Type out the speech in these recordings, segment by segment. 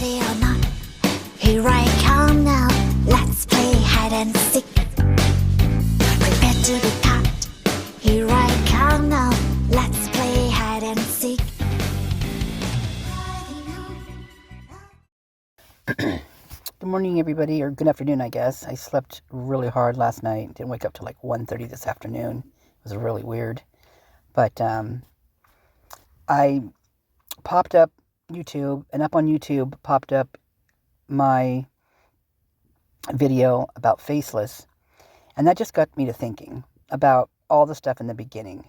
Ready or not, here I come now. Let's play hide and seek. Prepare to be caught. Here I come now. Let's play hide and seek. Good morning, everybody, or good afternoon, I guess. I slept really hard last night. Didn't wake up till like 1:30 this afternoon. It was really weird. But I popped up YouTube, and up on YouTube popped up my video about Faceless. And that just got me to thinking about all the stuff in the beginning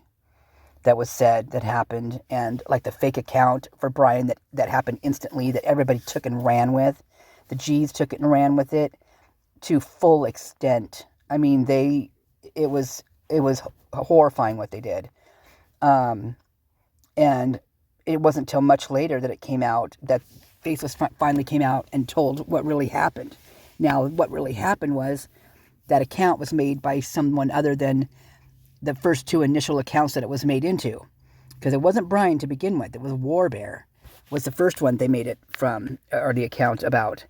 that was said, that happened, and like the fake account for Brian that happened instantly, that everybody took and ran with. The G's took it and ran with it to full extent. I mean, it was horrifying what they did. And it wasn't until much later that it came out that Faceless finally came out and told what really happened. Now, what really happened was that account was made by someone other than the first two initial accounts that it was made into. Because it wasn't Brian to begin with. It was Warbear was the first one they made it from, or the account about.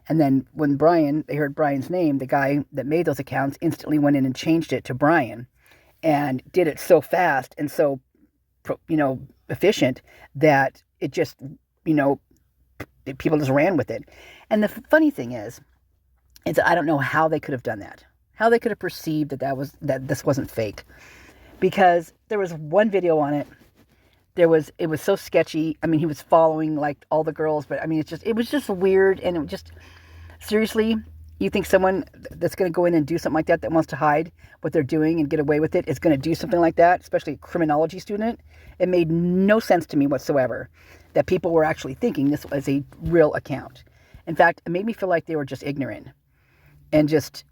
And then when they heard Brian's name, the guy that made those accounts instantly went in and changed it to Brian and did it so fast and so, efficient that it just, people just ran with it. And the funny thing is I don't know how they could have done that, how they could have perceived that this wasn't fake, because there was one video on it. It was so sketchy. I mean, he was following like all the girls, but I mean, it was just weird. And it just, seriously, you think someone that's going to go in and do something like that wants to hide what they're doing and get away with it is going to do something like that, especially a criminology student? It made no sense to me whatsoever that people were actually thinking this was a real account. In fact, it made me feel like they were just ignorant and just,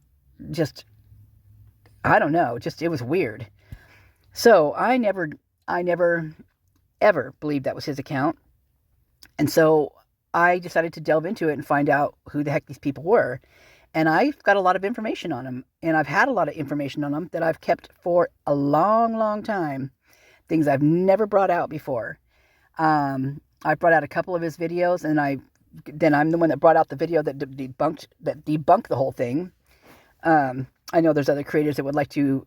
I don't know, it was weird. So I never ever believed that was his account. And so I decided to delve into it and find out who the heck these people were. And I've got a lot of information on them. And I've had a lot of information on them that I've kept for a long, long time. Things I've never brought out before. I brought out a couple of his videos, and then I'm the one that brought out the video that debunked the whole thing. I know there's other creators that would like to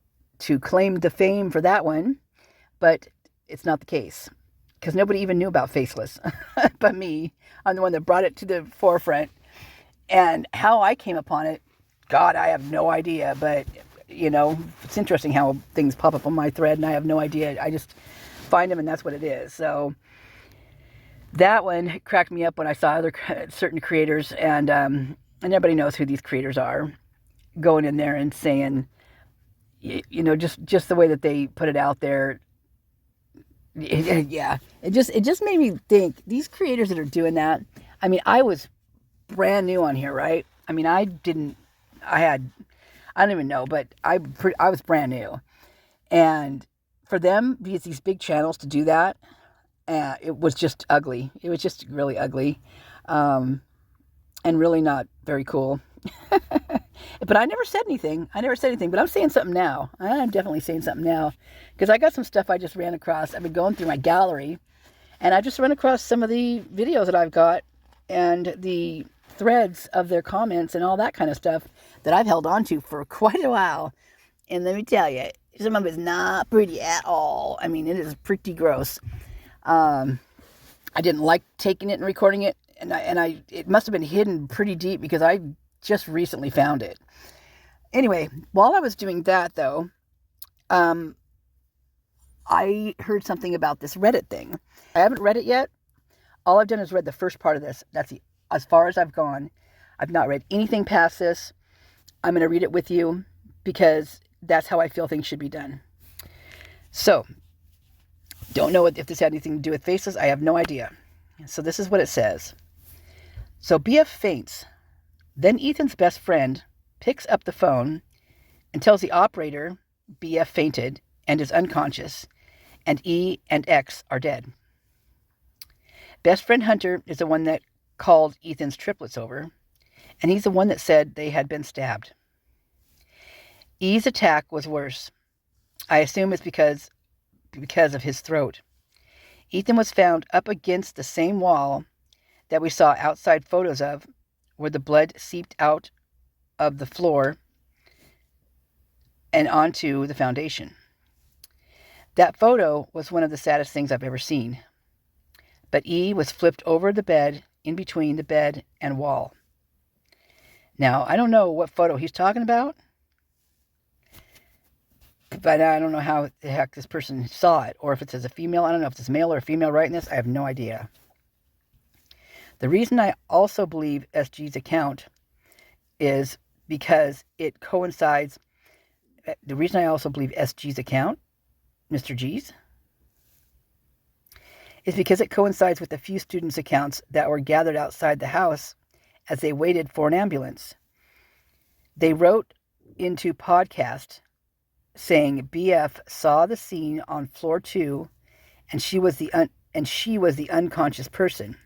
claim the fame for that one, but it's not the case, because nobody even knew about Faceless but me. I'm the one that brought it to the forefront. And how I came upon it, God, I have no idea. But, it's interesting how things pop up on my thread, and I have no idea. I just find them, and that's what it is. So that one cracked me up when I saw other certain creators, and everybody knows who these creators are, going in there and saying, just the way that they put it out there. Yeah, it just made me think, these creators that are doing that. I mean, I was brand new on here, right? I mean, I don't even know, but I was brand new. And for them, these big channels to do that, it was just ugly. It was just really ugly, and really not very cool. But I never said anything. But I'm saying something now. I'm definitely saying something now, because I got some stuff I just ran across. I've been going through my gallery, and I just ran across some of the videos that I've got and the threads of their comments and all that kind of stuff that I've held on to for quite a while. And let me tell you, some of it's not pretty at all. I mean, it is pretty gross. I didn't like taking it and recording it, and it must have been hidden pretty deep, because I just recently found it. Anyway, while I was doing that, though, I heard something about this Reddit thing. I haven't read it yet. All I've done is read the first part of this. That's as far as I've gone. I've not read anything past this. I'm going to read it with you, because that's how I feel things should be done. So, don't know if this had anything to do with Faceless. I have no idea. So this is what it says. So BF faints. Then Ethan's best friend picks up the phone and tells the operator BF fainted and is unconscious, and E and X are dead. Best friend Hunter is the one that called Ethan's triplets over, and he's the one that said they had been stabbed. E's attack was worse. I assume it's because of his throat. Ethan was found up against the same wall that we saw outside photos of, where the blood seeped out of the floor and onto the foundation. That photo was one of the saddest things I've ever seen. But E was flipped over the bed, in between the bed and wall. Now, I don't know what photo he's talking about, but I don't know how the heck this person saw it, or if it's as a female. I don't know if it's male or female writing this. I have no idea. The reason I also believe SG's account is because it coincides. The reason I also believe SG's account, Mr. G's, is because it coincides with a few students' accounts that were gathered outside the house as they waited for an ambulance. They wrote into podcast saying BF saw the scene on floor 2 and she was the unconscious person.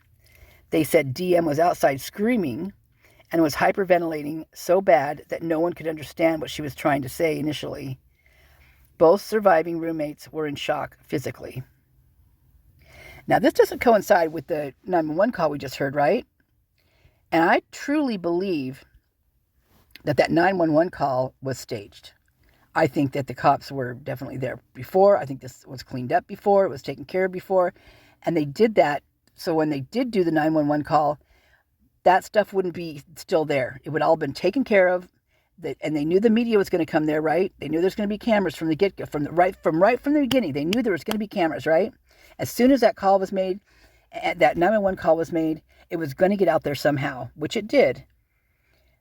They said DM was outside screaming and was hyperventilating so bad that no one could understand what she was trying to say initially. Both surviving roommates were in shock physically. Now, this doesn't coincide with the 911 call we just heard, right? And I truly believe that 911 call was staged. I think that the cops were definitely there before. I think this was cleaned up before. It was taken care of before. And they did that. So when they did do the 911 call, that stuff wouldn't be still there. It would all been taken care of. And they knew the media was going to come there, right? They knew there's going to be cameras from the get-go, from the beginning. They knew there was going to be cameras, right? As soon as that call was made, that 911 call was made, it was going to get out there somehow, which it did.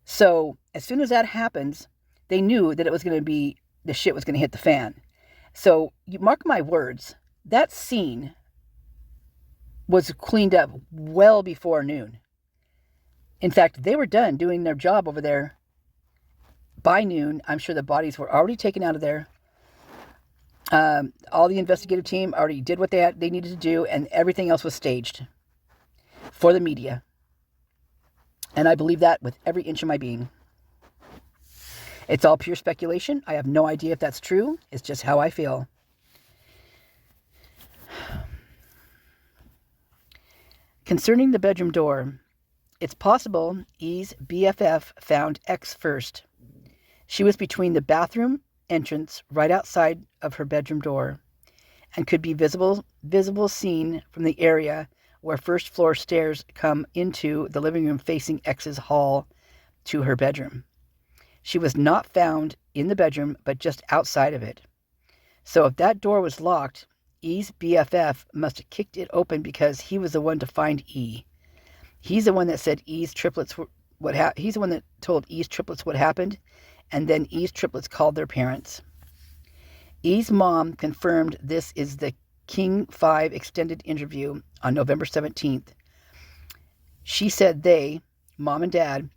So as soon as that happens, they knew that it was going to be, the shit was going to hit the fan. So you mark my words, that scene was cleaned up well before noon. In fact, they were done doing their job over there by noon. I'm sure the bodies were already taken out of there. All the investigative team already did what they needed to do, and everything else was staged for the media. And I believe that with every inch of my being. It's all pure speculation. I have no idea if that's true. It's just how I feel. Concerning the bedroom door, it's possible E's BFF found X first. She was between the bathroom entrance right outside of her bedroom door and could be visible seen from the area where first floor stairs come into the living room facing X's hall to her bedroom. She was not found in the bedroom, but just outside of it. So if that door was locked, E's BFF must have kicked it open because he was the one to find E. He's the one that said E's triplets he's the one that told E's triplets what happened, and then E's triplets called their parents. E's mom confirmed this is the King 5 extended interview on November 17th. She said they, mom and dad,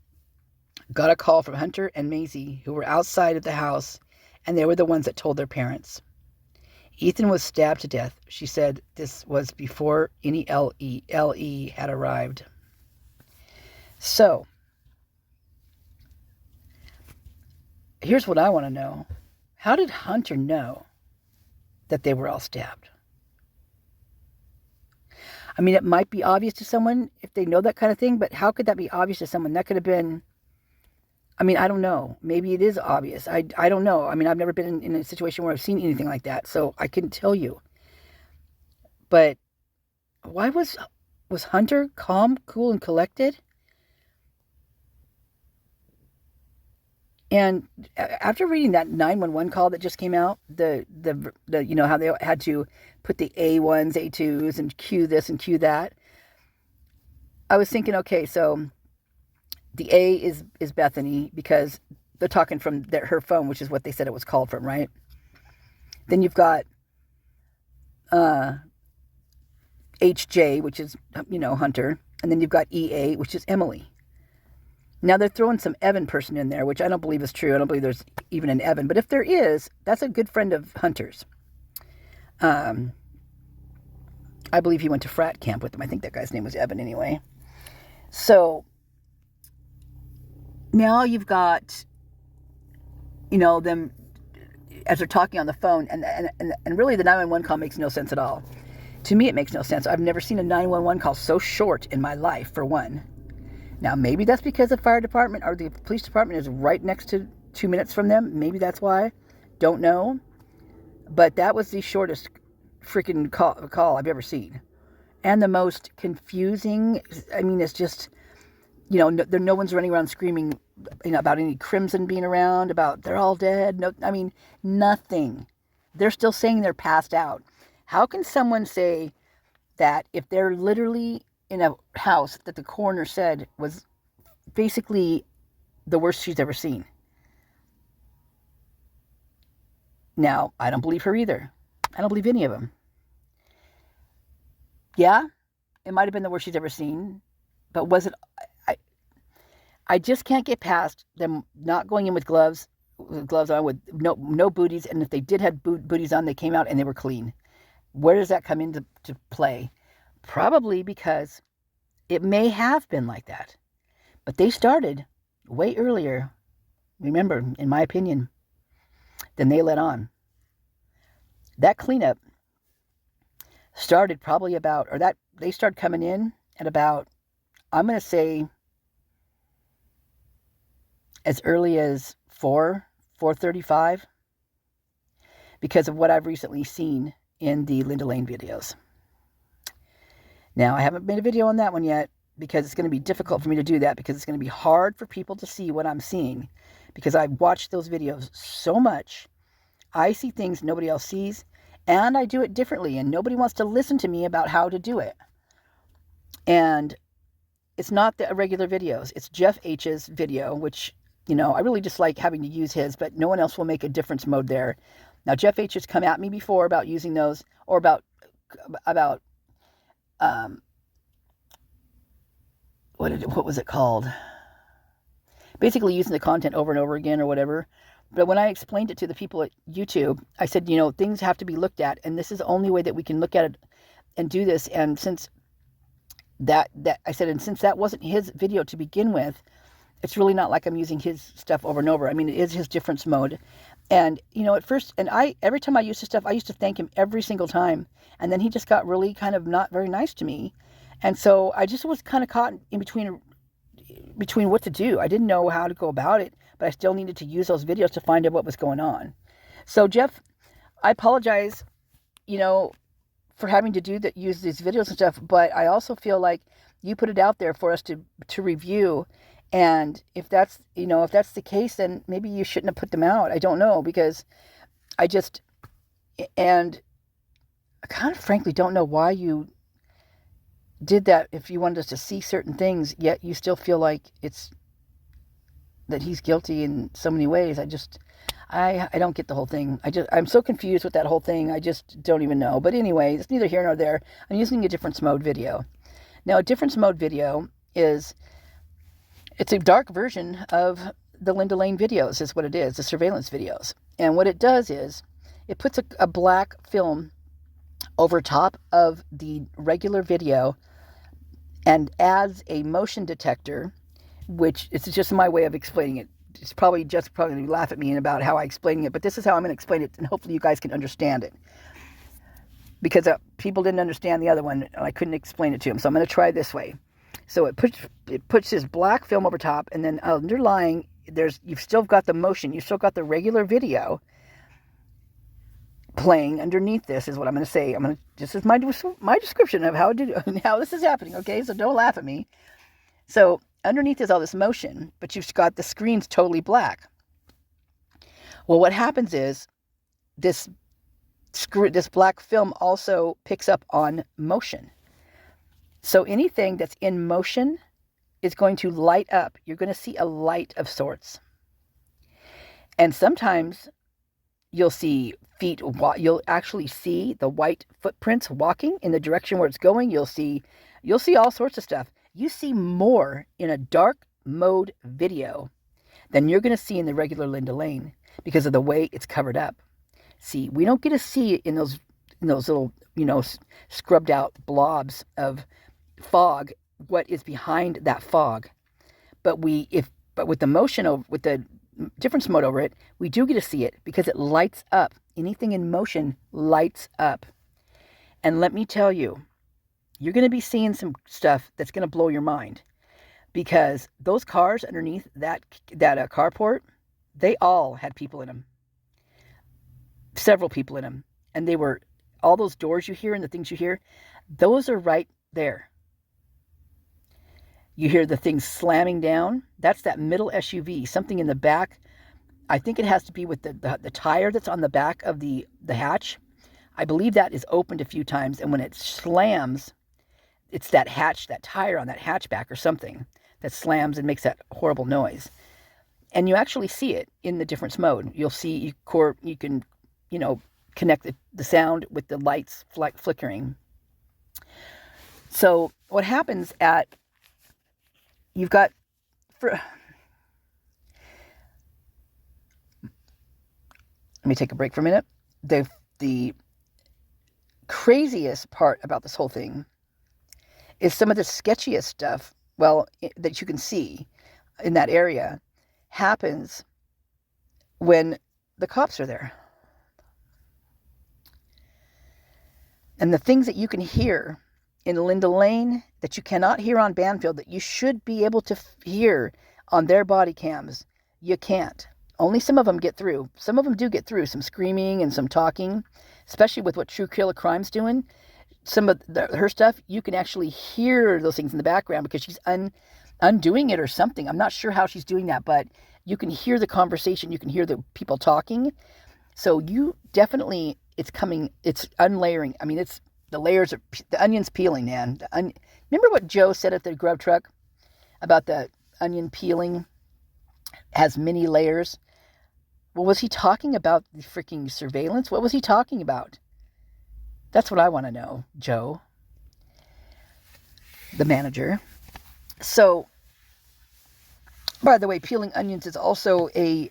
got a call from Hunter and Maisie, who were outside of the house, and they were the ones that told their parents. Ethan was stabbed to death. She said this was before any LE had arrived. So, here's what I want to know. How did Hunter know that they were all stabbed? I mean, it might be obvious to someone if they know that kind of thing, but how could that be obvious to someone? That could have been, I mean, I don't know. Maybe it is obvious. I don't know. I mean, I've never been in a situation where I've seen anything like that, so I couldn't tell you. But why was Hunter calm, cool, and collected? And after reading that 911 call that just came out, the you know how they had to put the A1s, A2s, and cue this and cue that, I was thinking, okay, so the A is Bethany because they're talking from her phone, which is what they said it was called from, right? Then you've got HJ, which is, you know, Hunter, and then you've got EA, which is Emily. Now, they're throwing some Evan person in there, which I don't believe is true. I don't believe there's even an Evan. But if there is, that's a good friend of Hunter's. I believe he went to frat camp with them. I think that guy's name was Evan anyway. So, now you've got, you know, them as they're talking on the phone. And really the 911 call makes no sense at all. To me, it makes no sense. I've never seen a 911 call so short in my life, for one. Now, maybe that's because the fire department or the police department is right next to 2 minutes from them. Maybe that's why. Don't know. But that was the shortest freaking call I've ever seen. And the most confusing. I mean, it's just, no one's running around screaming, about any crimson being around, about they're all dead. No, I mean, nothing. They're still saying they're passed out. How can someone say that if they're literally in a house that the coroner said was basically the worst she's ever seen? Now, I don't believe her either. I don't believe any of them. Yeah, it might have been the worst she's ever seen, but was it? I just can't get past them not going in with gloves on, with no booties, and if they did have booties on, they came out and they were clean. Where does that come into play? Probably because it may have been like that. But they started way earlier, remember, in my opinion, than they let on. That cleanup started probably they started coming in at about, I'm going to say, as early as 4:35, because of what I've recently seen in the Linda Lane videos. Now, I haven't made a video on that one yet because it's going to be difficult for me to do that, because it's going to be hard for people to see what I'm seeing, because I've watched those videos so much. I see things nobody else sees, and I do it differently, and nobody wants to listen to me about how to do it. And it's not the regular videos. It's Jeff H's video, which, I really just like having to use his, but no one else will make a difference mode there. Now, Jeff H has come at me before about using those, or about what was it called? Basically using the content over and over again or whatever. But when I explained it to the people at YouTube, I said, things have to be looked at, and this is the only way that we can look at it and do this. And since since that wasn't his video to begin with, it's really not like I'm using his stuff over and over. I mean, it is his difference mode. And, at first, and every time I used his stuff, I used to thank him every single time. And then he just got really kind of not very nice to me. And so I just was kind of caught in between what to do. I didn't know how to go about it, but I still needed to use those videos to find out what was going on. So, Jeff, I apologize, for having to use these videos and stuff, but I also feel like you put it out there for us to review. And if that's the case, then maybe you shouldn't have put them out. I don't know, because I kind of frankly don't know why you did that. If you wanted us to see certain things, yet you still feel like that he's guilty in so many ways. I don't get the whole thing. I'm so confused with that whole thing. I just don't even know. But anyway, it's neither here nor there. I'm using a difference mode video. Now, a difference mode video it's a dark version of the Linda Lane videos, is what it is, the surveillance videos. And what it does is it puts a black film over top of the regular video and adds a motion detector, which it's just my way of explaining it. It's probably going to laugh at me about how I'm explaining it, but this is how I'm going to explain it, and hopefully you guys can understand it. Because people didn't understand the other one, and I couldn't explain it to them. So I'm going to try this way. So it puts this black film over top, and then underlying, you've still got the motion. You've still got the regular video playing underneath this, is what I'm going to say. This is my description of how this is happening, okay? So don't laugh at me. So underneath is all this motion, but you've got the screen's totally black. Well, what happens is this black film also picks up on motion. So anything that's in motion is going to light up. You're going to see a light of sorts. And sometimes you'll see feet. You'll actually see the white footprints walking in the direction where it's going. You'll see all sorts of stuff. You see more in a dark mode video than you're going to see in the regular Linda Lane, because of the way it's covered up. See, we don't get to see in those little, scrubbed out blobs of fog what is behind that fog. But with the motion with the difference mode over it, we do get to see it, because it lights up. Anything in motion lights up. And let me tell you, you're going to be seeing some stuff that's going to blow your mind, because those cars underneath that carport, they all had people in them. Several people in them. And they were, all those doors you hear and the things you hear, those are right there. You hear the things slamming down. That's that middle SUV. Something in the back. I think it has to be with the tire that's on the back of the hatch. I believe that is opened a few times, and when it slams, it's that tire on that hatchback or something that slams and makes that horrible noise. And you actually see it in the difference mode. You'll see, you can, connect the sound with the lights flickering. So what happens let me take a break for a minute. The craziest part about this whole thing is some of the sketchiest stuff, that you can see in that area, happens when the cops are there. And the things that you can hear in Linda Lane that you cannot hear on Banfield, that you should be able to hear on their body cams, you can't. Only some of them get through. Some of them do get through, some screaming and some talking, especially with what True Killer Crime's doing. Some of her stuff, you can actually hear those things in the background because she's undoing it or something. I'm not sure how she's doing that, but you can hear the conversation. You can hear the people talking. So you definitely, it's unlayering. I mean, the onion's peeling, man. Remember what Joe said at the grub truck about the onion peeling has many layers? Well, was he talking about the freaking surveillance? What was he talking about? That's what I want to know, Joe, the manager. So, by the way, peeling onions is also a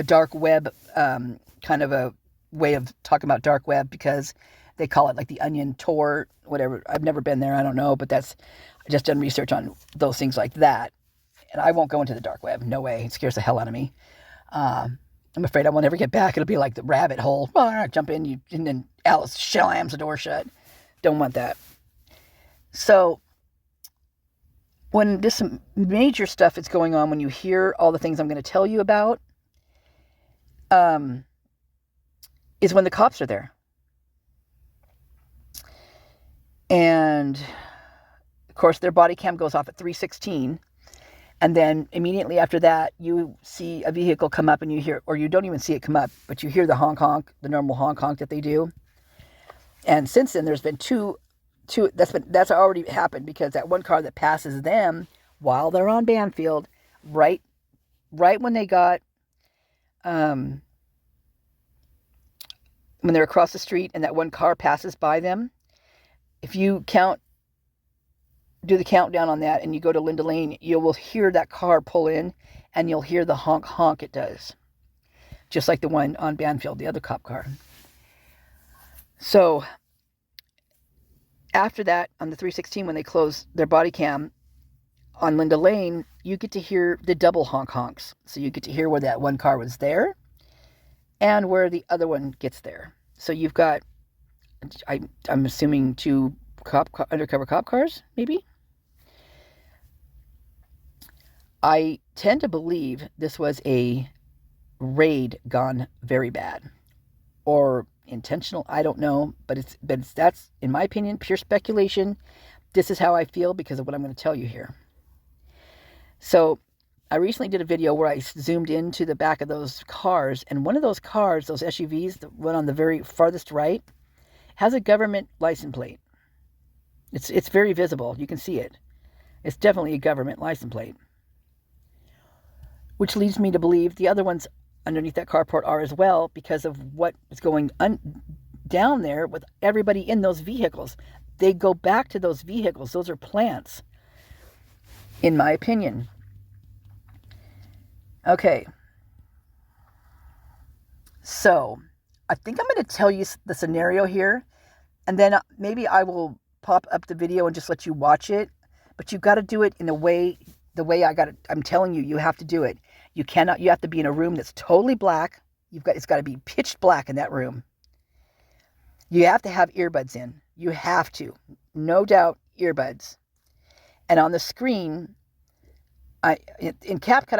dark web, kind of a way of talking about dark web, because they call it like the onion tour, whatever. I've never been there. I don't know, but I just done research on those things like that. And I won't go into the dark web. No way. It scares the hell out of me. I'm afraid I won't ever get back. It'll be like the rabbit hole. Jump in, and then Alice slams the door shut. Don't want that. So when this major stuff is going on, when you hear all the things I'm going to tell you about, is when the cops are there. And of course, their body cam goes off at 3:16. And then immediately after that, you see a vehicle come up and you hear, or you don't even see it come up, but you hear the honk honk, the normal honk honk that they do. And since then, there's been two. That's already happened, because that one car that passes them while they're on Banfield, right when they got, when they're across the street and that one car passes by them, if you do the countdown on that and you go to Linda Lane, you will hear that car pull in and you'll hear the honk honk it does. Just like the one on Banfield, the other cop car. So after that, on the 3:16, when they close their body cam on Linda Lane, you get to hear the double honk honks. So you get to hear where that one car was there and where the other one gets there. So you've got, I'm assuming, two undercover cop cars, maybe? I tend to believe this was a raid gone very bad, or intentional. I don't know, but that's, in my opinion, pure speculation. This is how I feel because of what I'm going to tell you here. So I recently did a video where I zoomed into the back of those cars, and one of those cars, those SUVs, the one on the very farthest right, has a government license plate. It's very visible. You can see it. It's definitely a government license plate. Which leads me to believe the other ones underneath that carport are as well, because of what is going down there with everybody in those vehicles. They go back to those vehicles. Those are plants, in my opinion. Okay. So, I think I'm going to tell you the scenario here, and then maybe I will pop up the video and just let you watch it. But you've got to do it in the way I'm telling you, you have to do it. You have to be in a room that's totally black. It's got to be pitch black in that room. You have to have earbuds in. You have to. No doubt, earbuds. And on the screen, in CapCut,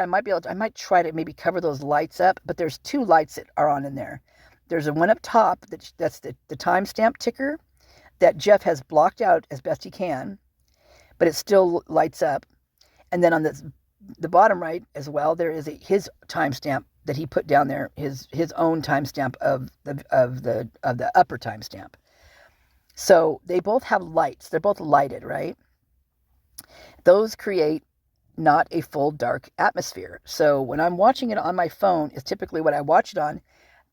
I might try to maybe cover those lights up, but there's 2 lights that are on in there. There's a one up top that's the timestamp ticker that Jeff has blocked out as best he can, but it still lights up. And then on the bottom right as well, there is his timestamp that he put down there, his own timestamp of the upper timestamp. So they both have lights. They're both lighted, right? Those create not a full dark atmosphere. So when I'm watching it on my phone is typically what I watch it on,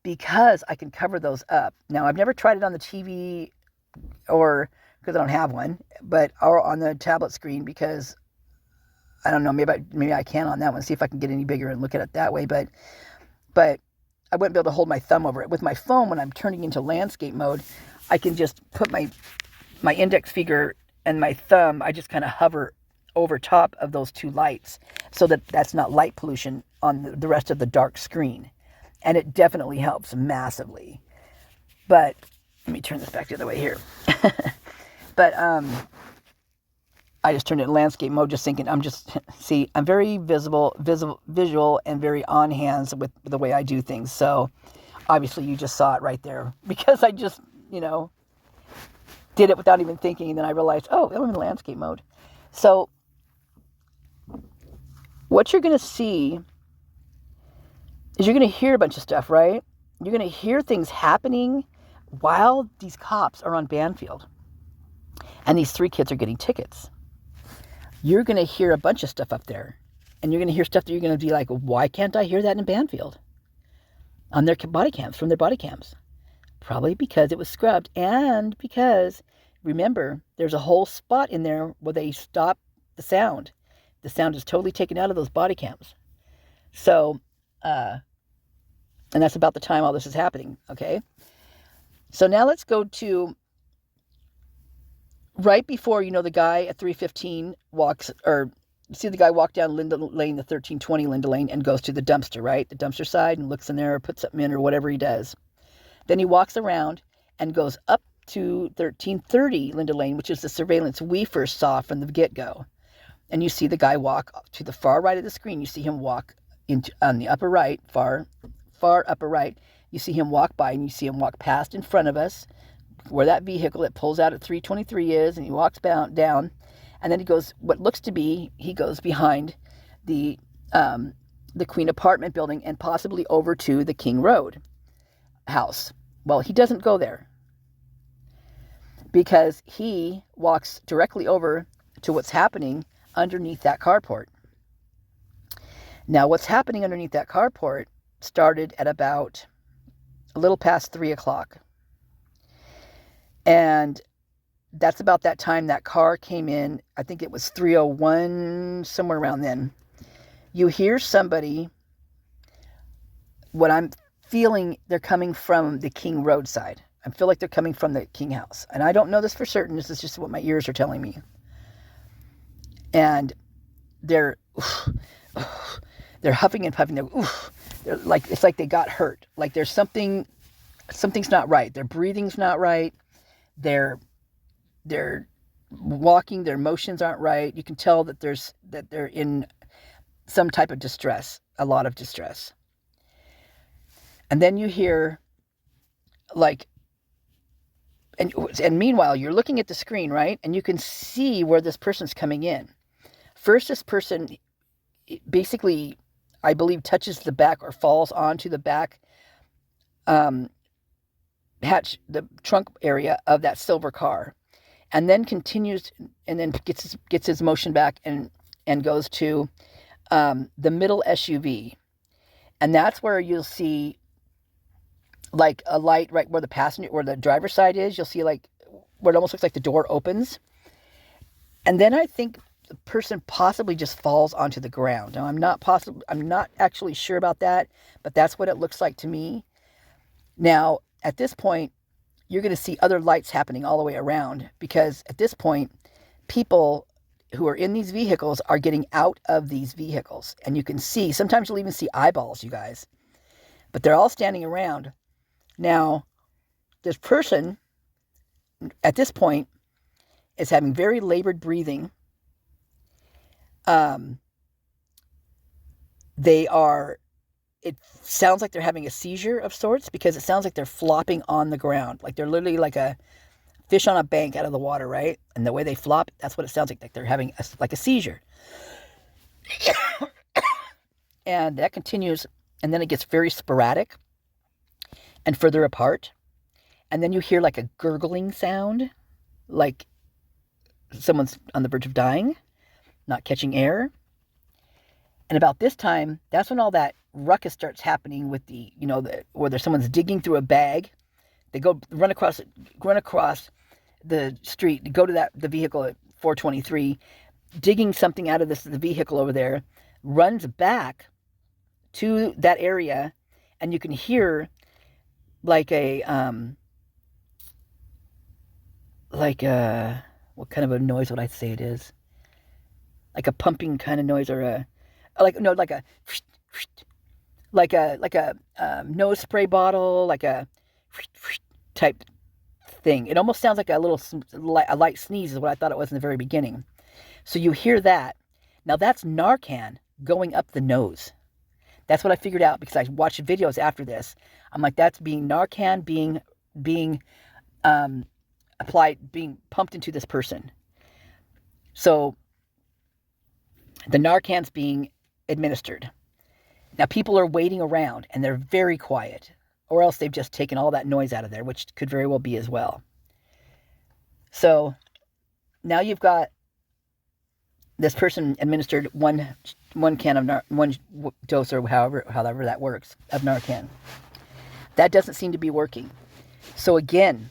because I can cover those up. Now, I've never tried it on the TV or because I don't have one, or on the tablet screen, because I don't know, maybe I can on that one, see if I can get any bigger and look at it that way, but I wouldn't be able to hold my thumb over it. With my phone, when I'm turning into landscape mode, I can just put my index finger and my thumb, I just kind of hover over top of those 2 lights so that that's not light pollution on the rest of the dark screen. And it definitely helps massively. But let me turn this back the other way here. But I just turned it in landscape mode, just thinking, I'm very visual, and very on hands with the way I do things. So obviously you just saw it right there, because I just, did it without even thinking. And then I realized, oh, I'm in landscape mode. So what you're going to see is you're going to hear a bunch of stuff, right? You're going to hear things happening while these cops are on Banfield. And these 3 kids are getting tickets. You're going to hear a bunch of stuff up there. And you're going to hear stuff that you're going to be like, why can't I hear that in Banfield? On their body cams, from their body cams. Probably because it was scrubbed. And because, remember, there's a whole spot in there where they stop the sound. The sound is totally taken out of those body cams. So, and that's about the time all this is happening, okay? So now let's go to right before, the guy at 3:15 walks, or you see the guy walk down Linda Lane, the 1320 Linda Lane, and goes to the dumpster, right? The dumpster side, and looks in there, puts something in, or whatever he does. Then he walks around and goes up to 1330 Linda Lane, which is the surveillance we first saw from the get-go. And you see the guy walk to the far right of the screen. You see him walk on the upper right, far upper right. You see him walk by, and you see him walk past in front of us, where that vehicle that pulls out at 323 is, and he walks down, and then he goes behind the Queen apartment building and possibly over to the King Road house. Well, he doesn't go there, because he walks directly over to what's happening underneath that carport. Now, what's happening underneath that carport started at about a little past 3 o'clock. And that's about that time that car came in. I think it was 3:01, somewhere around then. You hear somebody, what I'm feeling, they're coming from the King Road side. I feel like they're coming from the King house. And I don't know this for certain. This is just what my ears are telling me. And they're huffing and puffing. They're like, it's like they got hurt. Like there's something's not right. Their breathing's not right. They're walking, their motions aren't right. You can tell that they're in some type of distress, a lot of distress. And then you hear and meanwhile you're looking at the screen, right? And you can see where this person's coming in. First, this person basically, I believe, touches the back or falls onto the back hatch, the trunk area of that silver car, and then continues, and then gets his motion back and goes to the middle SUV, and that's where you'll see like a light right where the driver's side is. You'll see like where it almost looks like the door opens, and then I think the person possibly just falls onto the ground. Now I'm not actually sure about that, but that's what it looks like to me. Now, at this point, you're going to see other lights happening all the way around, because at this point, people who are in these vehicles are getting out of these vehicles. And you can see, sometimes you'll even see eyeballs, you guys. But they're all standing around. Now, this person at this point, is having very labored breathing. It sounds like they're having a seizure of sorts because it sounds like they're flopping on the ground. Like they're literally like a fish on a bank out of the water, right? And the way they flop, that's what it sounds like they're having like a seizure. And that continues, and then it gets very sporadic and further apart. And then you hear like a gurgling sound, like someone's on the verge of dying, not catching air. And about this time, that's when all that ruckus starts happening with where there's someone's digging through a bag. They run across the street, go to the vehicle at 423, digging something out of the vehicle over there, runs back to that area, and you can hear like what kind of a noise would I say it is? Like a pumping kind of noise, or like a nose spray bottle, like a type thing. It almost sounds like a light sneeze is what I thought it was in the very beginning. So you hear that. Now that's Narcan going up the nose. That's what I figured out because I watched videos after this. I'm like, that's Narcan being applied, being pumped into this person. So the Narcan's being administered. Now people are waiting around and they're very quiet, or else they've just taken all that noise out of there, which could very well be as well. So now you've got this person administered one dose, or however that works, of Narcan. That doesn't seem to be working. So again,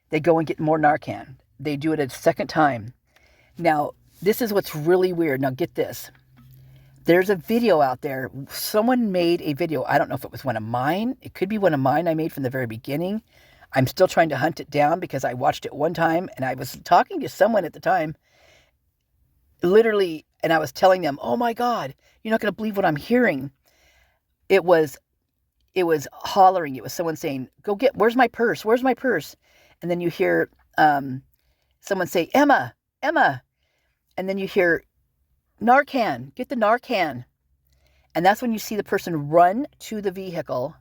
they go and get more Narcan. They do it a second time. Now, this is what's really weird. Now get this. There's a video out there. Someone made a video. I don't know if it was one of mine. It could be one of mine I made from the very beginning. I'm still trying to hunt it down because I watched it one time and I was talking to someone at the time, literally, and I was telling them, oh my God, you're not going to believe what I'm hearing. It was hollering. It was someone saying, where's my purse? Where's my purse? And then you hear someone say, Emma. And then you hear, Narcan, get the Narcan. And that's when you see the person run to the vehicle,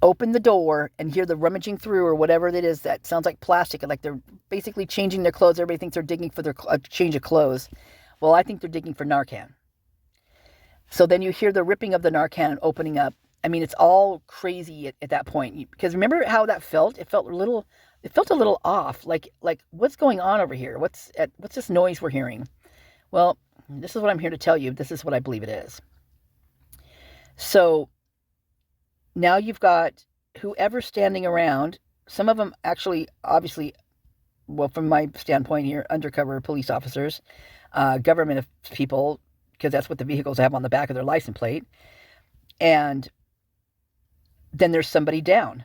open the door, and hear the rummaging through or whatever it is that sounds like plastic, like they're basically changing their clothes. Everybody thinks they're digging for their change of clothes. Well, I think they're digging for Narcan. So then you hear the ripping of the Narcan opening up. I mean, it's all crazy at that point. Because remember how that felt? It felt a little off. Like what's going on over here? What's this noise we're hearing? Well, this is what I'm here to tell you. This is what I believe it is. So now you've got whoever's standing around. Some of them actually, obviously, well, from my standpoint here, undercover police officers, government people, because that's what the vehicles have on the back of their license plate. And then there's somebody down.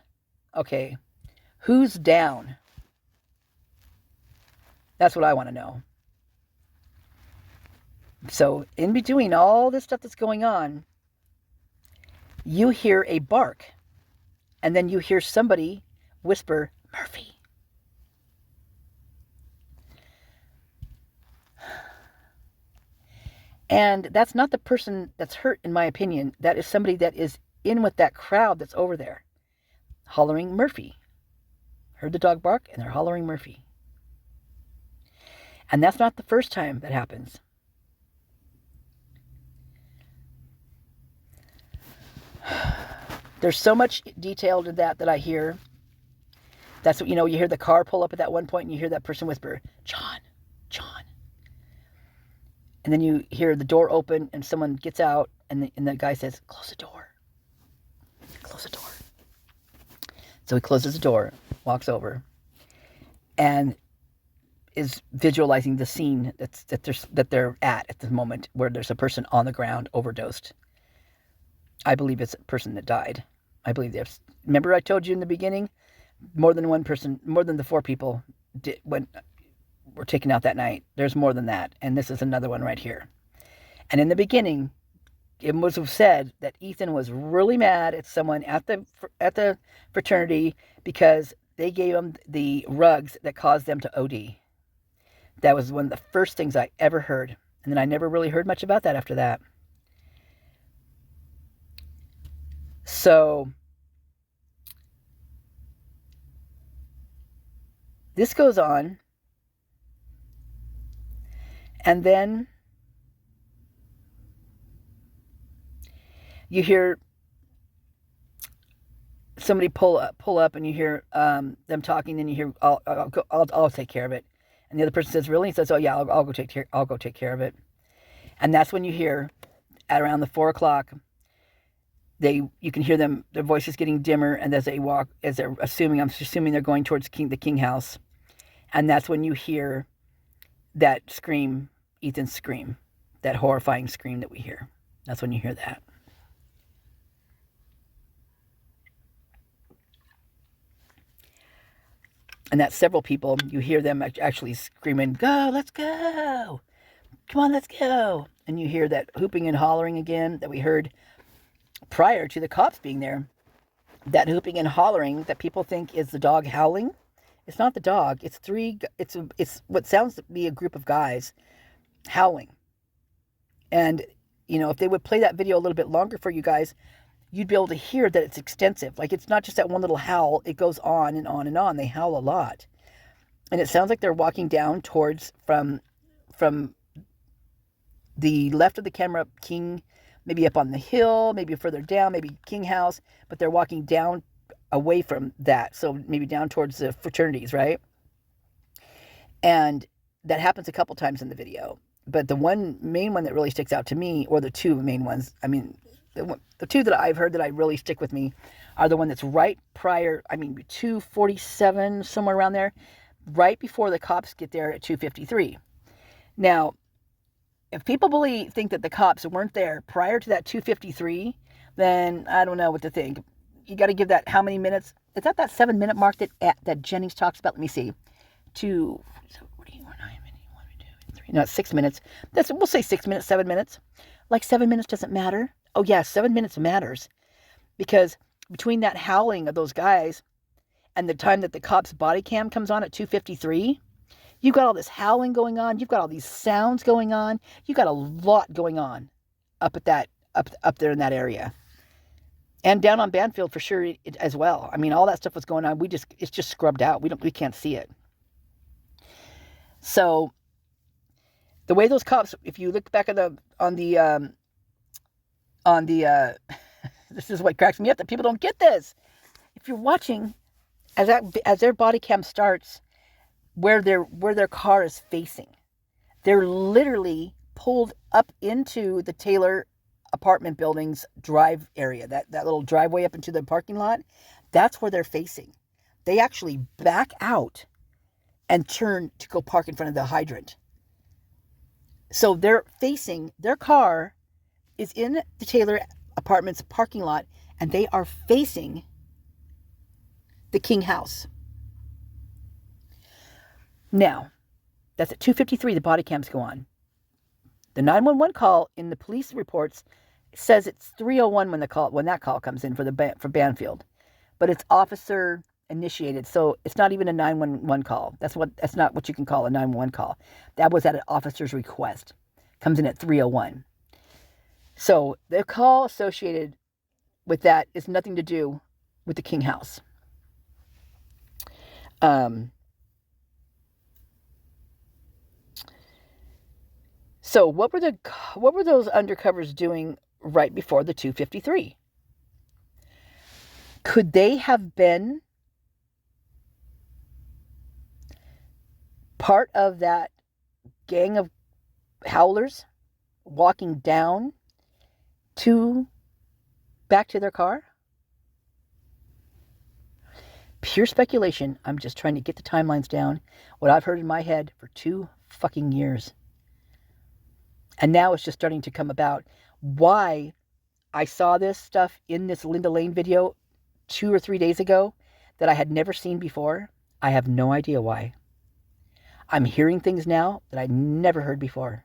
Okay, who's down? That's what I want to know. So in between all this stuff that's going on, you hear a bark. And then you hear somebody whisper, Murphy. And that's not the person that's hurt, in my opinion. That is somebody that is in with that crowd that's over there, hollering Murphy. Heard the dog bark, and they're hollering Murphy. And that's not the first time that happens. There's so much detail to that I hear. That's what, you hear the car pull up at that one point and you hear that person whisper, John. And then you hear the door open and someone gets out and the guy says, close the door. So he closes the door, walks over, and is visualizing the scene that they're at the moment where there's a person on the ground overdosed. I believe it's a person that died. I believe remember I told you in the beginning, more than one person, more than the 4 people were taken out that night. There's more than that. And this is another one right here. And in the beginning, it was said that Ethan was really mad at someone at the fraternity because they gave them the rugs that caused them to OD. That was one of the first things I ever heard. And then I never really heard much about that after that. So this goes on. And then you hear somebody pull up, and you hear them talking. Then you hear, "I'll take care of it." And the other person says, "Really?" He says, "Oh yeah, I'll go take care of it." And that's when you hear, at around the 4 o'clock, you can hear them, their voices getting dimmer, and as they walk, as they're I'm assuming they're going towards the king house, and that's when you hear that scream, Ethan's scream, that horrifying scream that we hear. That's when you hear that. And that's several people. You hear them actually screaming, "Go, let's go. Come on, let's go." And you hear that hooping and hollering again that we heard prior to the cops being there. That hooping and hollering that people think is the dog howling. It's not the dog. It's it's what sounds to be a group of guys howling. And, if they would play that video a little bit longer for you guys, you'd be able to hear that it's extensive. Like, it's not just that one little howl. It goes on and on and on. They howl a lot. And it sounds like they're walking down towards, from the left of the camera, King, maybe up on the hill, maybe further down, maybe King House, but they're walking down away from that. So maybe down towards the fraternities, right? And that happens a couple times in the video. But the main one that really sticks out to me, or the two main ones, the two that I've heard that I really stick with me are the one that's right prior, 2:47, somewhere around there, right before the cops get there at 2:53. Now, if people think that the cops weren't there prior to that 2:53, then I don't know what to think. You got to give that how many minutes? Is that 7-minute mark that Jennings talks about? Let me see. 6 minutes. We'll say 6 minutes, 7 minutes. Like 7 minutes doesn't matter. Oh yeah, 7 minutes matters. Because between that howling of those guys and the time that the cop's body cam comes on at 2:53, you've got all this howling going on. You've got all these sounds going on. You've got a lot going on up there in that area. And down on Banfield for sure as well. All that stuff was going on. It's just scrubbed out. We can't see it. So the way those cops, if you look back on the this is what cracks me up, that people don't get this. If you're watching, as their body cam starts, where their car is facing, they're literally pulled up into the Taylor apartment building's drive area, that little driveway up into the parking lot. That's where they're facing. They actually back out and turn to go park in front of the hydrant. So their car is in the Taylor apartments parking lot, and they are facing the King house. Now, that's at 2:53, the body cams go on. The 911 call in the police reports says it's 3:01 when that call comes in for Banfield. But it's officer initiated, so it's not even a 911 call. That's not what you can call a 911 call. That was at an officer's request. Comes in at 3:01. So the call associated with that is nothing to do with the King house. So what were those undercovers doing right before the 2:53? Could they have been part of that gang of howlers walking down back to their car? Pure speculation. I'm just trying to get the timelines down. What I've heard in my head for 2 fucking years. And now it's just starting to come about. Why I saw this stuff in this Linda Lane video 2 or 3 days ago that I had never seen before, I have no idea why. I'm hearing things now that I never heard before.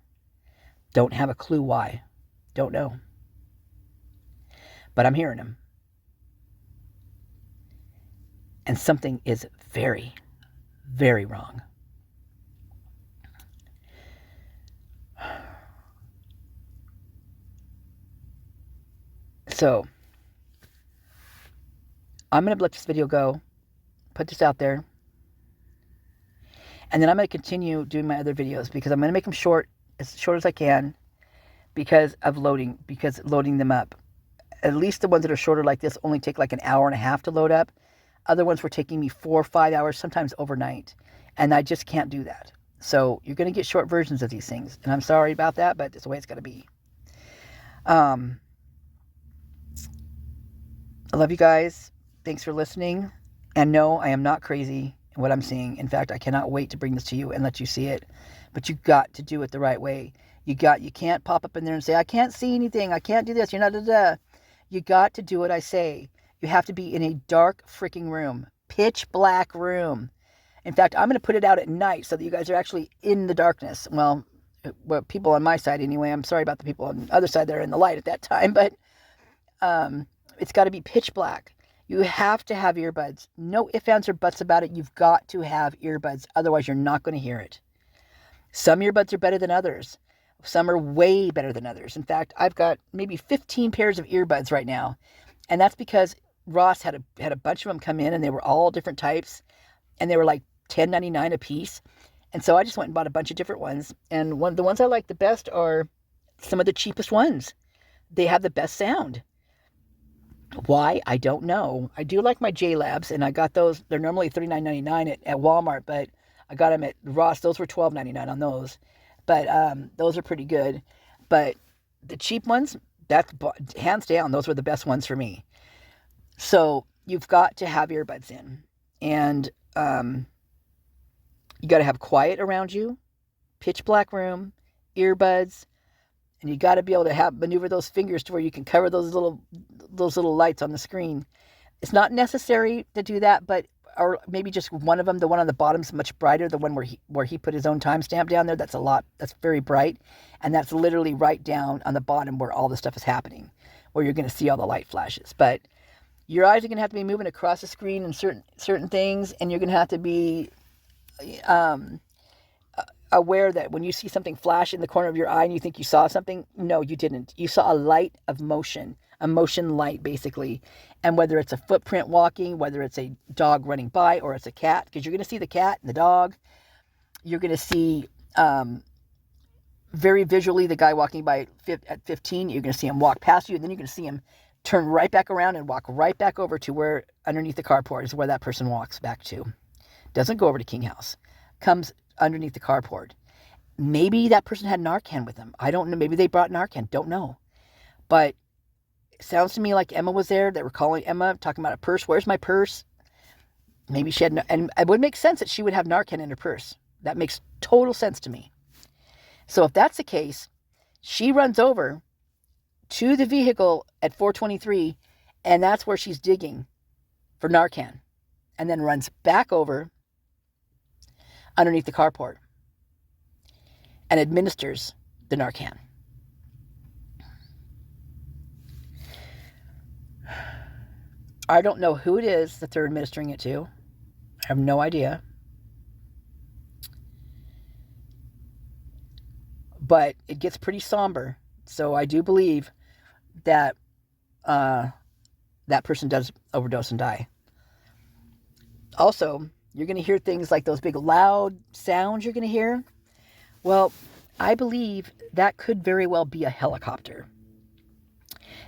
Don't have a clue why. Don't know. But I'm hearing them. And something is very, very wrong. So, I'm going to let this video go, put this out there, and then I'm going to continue doing my other videos because I'm going to make them short as I can because loading them up. At least the ones that are shorter like this only take like an hour and a half to load up. Other ones were taking me 4 or 5 hours, sometimes overnight, and I just can't do that. So you're going to get short versions of these things, and I'm sorry about that, but it's the way it's going to be. I love you guys. Thanks for listening. And no, I am not crazy in what I'm seeing. In fact, I cannot wait to bring this to you and let you see it. But you got to do it the right way. You can't pop up in there and say, I can't see anything. I can't do this. You're not, da. You got to do what I say. You have to be in a dark freaking room. Pitch black room. In fact, I'm going to put it out at night so that you guys are actually in the darkness. Well, people on my side anyway. I'm sorry about the people on the other side that are in the light at that time. But it's got to be pitch black. You have to have earbuds. No ifs, ands, or buts about it. You've got to have earbuds. Otherwise, you're not going to hear it. Some earbuds are better than others. Some are way better than others. In fact, I've got maybe 15 pairs of earbuds right now. And that's because Ross had a bunch of them come in, and they were all different types. And they were like $10.99 a piece. And so I just went and bought a bunch of different ones. And the ones I like the best are some of the cheapest ones. They have the best sound. Why? I don't know. I do like my J-Labs, and I got those. They're normally $39.99 at Walmart, but I got them at Ross. Those were $12.99 on those. But those are pretty good. But the cheap ones, that's hands down, those were the best ones for me. So you've got to have earbuds in. And you got to have quiet around you, pitch black room, earbuds, and you got to be able to maneuver those fingers to where you can cover those little lights on the screen. It's not necessary to do that, or maybe just one of them. The one on the bottom is much brighter. The one where he put his own timestamp down there, that's very bright, and that's literally right down on the bottom where all the stuff is happening, where you're going to see all the light flashes. But your eyes are going to have to be moving across the screen in certain things, and you're going to have to be aware that when you see something flash in the corner of your eye and you think you saw something, no, you didn't. You saw a light of motion, a motion light basically. And whether it's a footprint walking, whether it's a dog running by, or it's a cat, because you're going to see the cat and the dog. You're going to see very visually the guy walking by at 15. You're going to see him walk past you, and then you're going to see him turn right back around and walk right back over to where underneath the carport is where that person walks back to. Doesn't go over to King House. Comes underneath the carport. Maybe that person had Narcan with them. I don't know. Maybe they brought Narcan. Don't know. But it sounds to me like Emma was there. They were calling Emma, talking about a purse. Where's my purse? Maybe she had, and it would make sense that she would have Narcan in her purse. That makes total sense to me. So if that's the case, she runs over to the vehicle at 423, and that's where she's digging for Narcan, and then runs back over underneath the carport and administers the Narcan. I don't know who it is that they're administering it to. I have no idea. But it gets pretty somber. So I do believe that that person does overdose and die. Also, you're going to hear things like those big loud sounds you're going to hear. Well, I believe that could very well be a helicopter.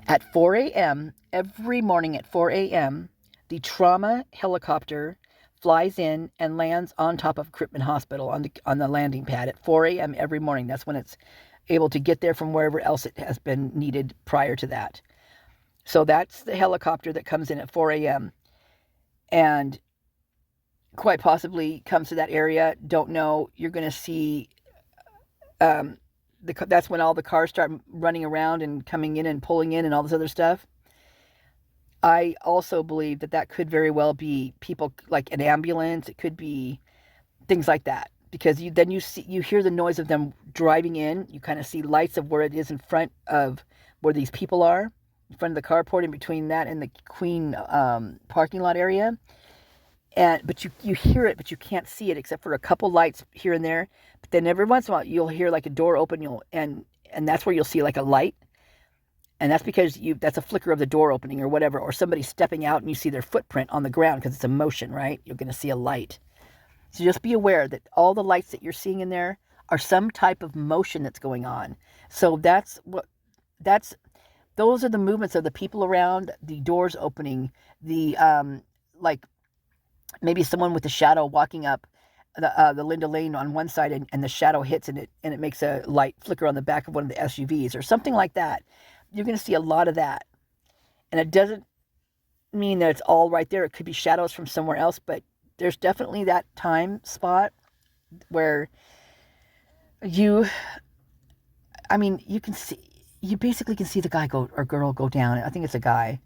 At 4 a.m., every morning at 4 a.m., the trauma helicopter flies in and lands on top of Crittman Hospital on the landing pad at 4 a.m. every morning. That's when it's able to get there from wherever else it has been needed prior to that. So that's the helicopter that comes in at 4 a.m. and quite possibly comes to that area. Don't know. You're going to see that's when all the cars start running around and coming in and pulling in and all this other stuff. I also believe that could very well be people like an ambulance. It could be things like that, because you hear the noise of them driving in. You kind of see lights of where it is in front of where these people are, in front of the carport, in between that and the Queen parking lot area. but you hear it, but you can't see it except for a couple lights here and there. But then every once in a while you'll hear like a door open, and that's where you'll see like a light, and that's because that's a flicker of the door opening or whatever, or somebody stepping out and you see their footprint on the ground because it's a motion, right? You're going to see a light. So just be aware that all the lights that you're seeing in there are some type of motion that's going on. So those are the movements of the people around, the doors opening, the like maybe someone with a shadow walking up the Linda Lane on one side, and the shadow hits and it makes a light flicker on the back of one of the SUVs or something like that. You're going to see a lot of that. And it doesn't mean that it's all right there. It could be shadows from somewhere else, but there's definitely that time spot where you basically can see the guy go or girl go down. I think it's a guy.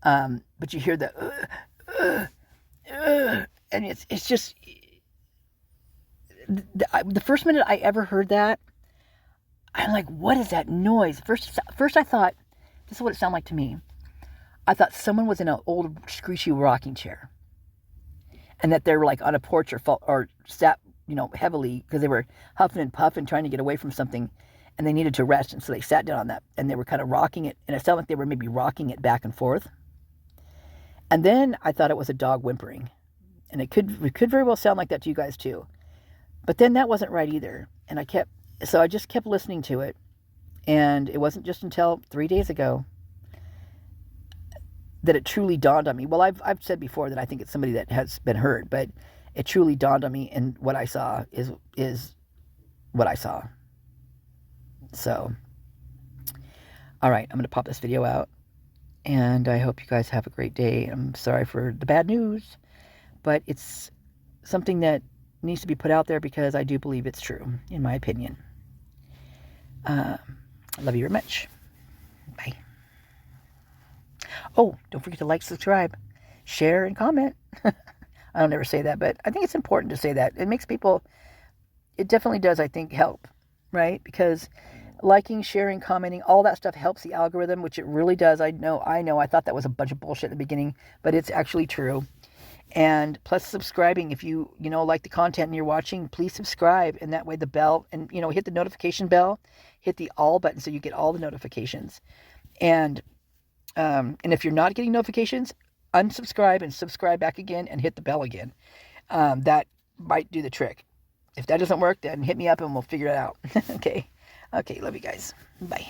But you hear the and it's just the first minute I ever heard that, I'm like, what is that noise? First I thought, this is what it sounded like to me. I thought someone was in an old screechy rocking chair, and that they were like on a porch or sat, heavily because they were huffing and puffing trying to get away from something, and they needed to rest, and so they sat down on that, and they were kind of rocking it, and it sounded like they were maybe rocking it back and forth. And then I thought it was a dog whimpering, and it could very well sound like that to you guys too. But then that wasn't right either, and I just kept listening to it, and it wasn't just until 3 days ago that it truly dawned on me. Well, I've said before that I think it's somebody that has been hurt, but it truly dawned on me, and what I saw is what I saw. So, all right, I'm going to pop this video out, and I hope you guys have a great day. I'm sorry for the bad news, but it's something that needs to be put out there because I do believe it's true, in my opinion. I love you very much. Bye. Oh, don't forget to like, subscribe, share, and comment. I don't ever say that, but I think it's important to say that. It definitely does, I think, help, right? Because liking, sharing, commenting, all that stuff helps the algorithm, which it really does. I know. I thought that was a bunch of bullshit at the beginning, but it's actually true. And plus subscribing, if you like the content and you're watching, please subscribe, and that way the bell, and hit the notification bell, hit the all button so you get all the notifications. And if you're not getting notifications, unsubscribe and subscribe back again and hit the bell again. That might do the trick. If that doesn't work, then hit me up and we'll figure it out. Okay, love you guys. Bye.